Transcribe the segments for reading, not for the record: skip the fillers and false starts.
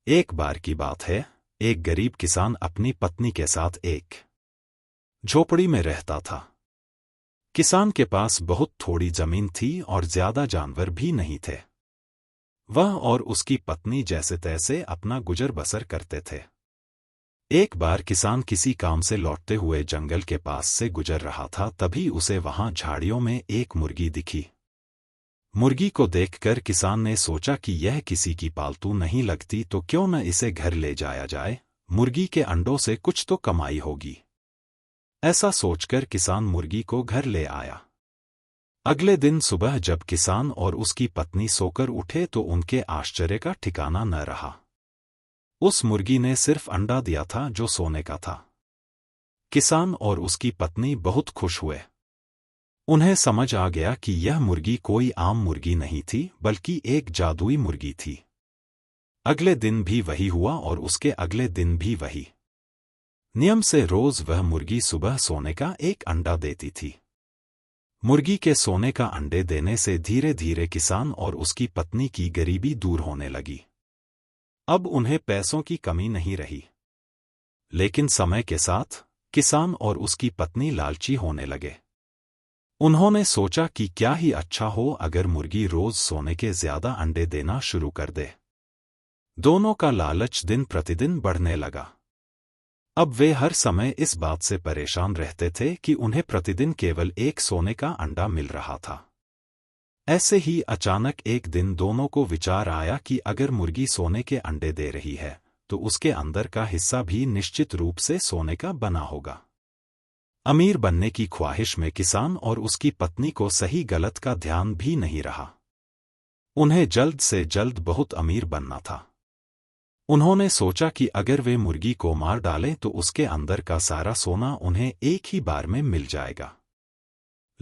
एक बार की बात है, एक गरीब किसान अपनी पत्नी के साथ एक झोपड़ी में रहता था। किसान के पास बहुत थोड़ी जमीन थी और ज्यादा जानवर भी नहीं थे। वह और उसकी पत्नी जैसे तैसे अपना गुजर बसर करते थे। एक बार किसान किसी काम से लौटते हुए जंगल के पास से गुजर रहा था, तभी उसे वहां झाड़ियों में एक मुर्गी दिखी। मुर्गी को देखकर किसान ने सोचा कि यह किसी की पालतू नहीं लगती, तो क्यों न इसे घर ले जाया जाए, मुर्गी के अंडों से कुछ तो कमाई होगी। ऐसा सोचकर किसान मुर्गी को घर ले आया। अगले दिन सुबह जब किसान और उसकी पत्नी सोकर उठे तो उनके आश्चर्य का ठिकाना न रहा। उस मुर्गी ने सिर्फ अंडा दिया था जो सोने का था। किसान और उसकी पत्नी बहुत खुश हुए। उन्हें समझ आ गया कि यह मुर्गी कोई आम मुर्गी नहीं थी, बल्कि एक जादुई मुर्गी थी। अगले दिन भी वही हुआ और उसके अगले दिन भी वही। नियम से रोज वह मुर्गी सुबह सोने का एक अंडा देती थी। मुर्गी के सोने का अंडे देने से धीरे धीरे किसान और उसकी पत्नी की गरीबी दूर होने लगी। अब उन्हें पैसों की कमी नहीं रही। लेकिन समय के साथ किसान और उसकी पत्नी लालची होने लगे। उन्होंने सोचा कि क्या ही अच्छा हो अगर मुर्गी रोज सोने के ज्यादा अंडे देना शुरू कर दे। दोनों का लालच दिन प्रतिदिन बढ़ने लगा। अब वे हर समय इस बात से परेशान रहते थे कि उन्हें प्रतिदिन केवल एक सोने का अंडा मिल रहा था। ऐसे ही अचानक एक दिन दोनों को विचार आया कि अगर मुर्गी सोने के अंडे दे रही है, तो उसके अंदर का हिस्सा भी निश्चित रूप से सोने का बना होगा। अमीर बनने की ख्वाहिश में किसान और उसकी पत्नी को सही गलत का ध्यान भी नहीं रहा। उन्हें जल्द से जल्द बहुत अमीर बनना था। उन्होंने सोचा कि अगर वे मुर्गी को मार डालें तो उसके अंदर का सारा सोना उन्हें एक ही बार में मिल जाएगा।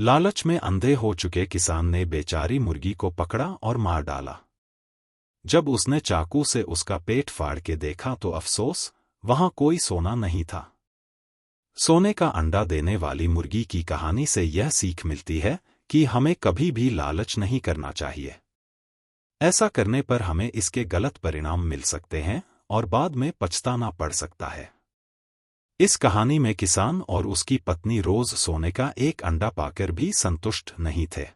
लालच में अंधे हो चुके किसान ने बेचारी मुर्गी को पकड़ा और मार डाला। जब उसने चाकू से उसका पेट फाड़ के देखा तो अफसोस, वहां कोई सोना नहीं था। सोने का अंडा देने वाली मुर्गी की कहानी से यह सीख मिलती है कि हमें कभी भी लालच नहीं करना चाहिए। ऐसा करने पर हमें इसके गलत परिणाम मिल सकते हैं और बाद में पछताना पड़ सकता है। इस कहानी में किसान और उसकी पत्नी रोज सोने का एक अंडा पाकर भी संतुष्ट नहीं थे।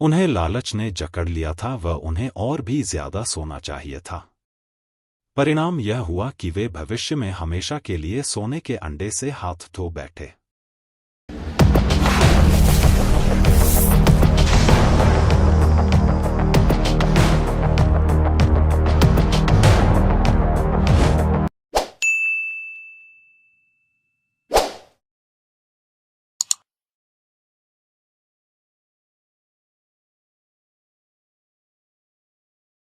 उन्हें लालच ने जकड़ लिया था व उन्हें और भी ज्यादा सोना चाहिए था। परिणाम यह हुआ कि वे भविष्य में हमेशा के लिए सोने के अंडे से हाथ धो बैठे।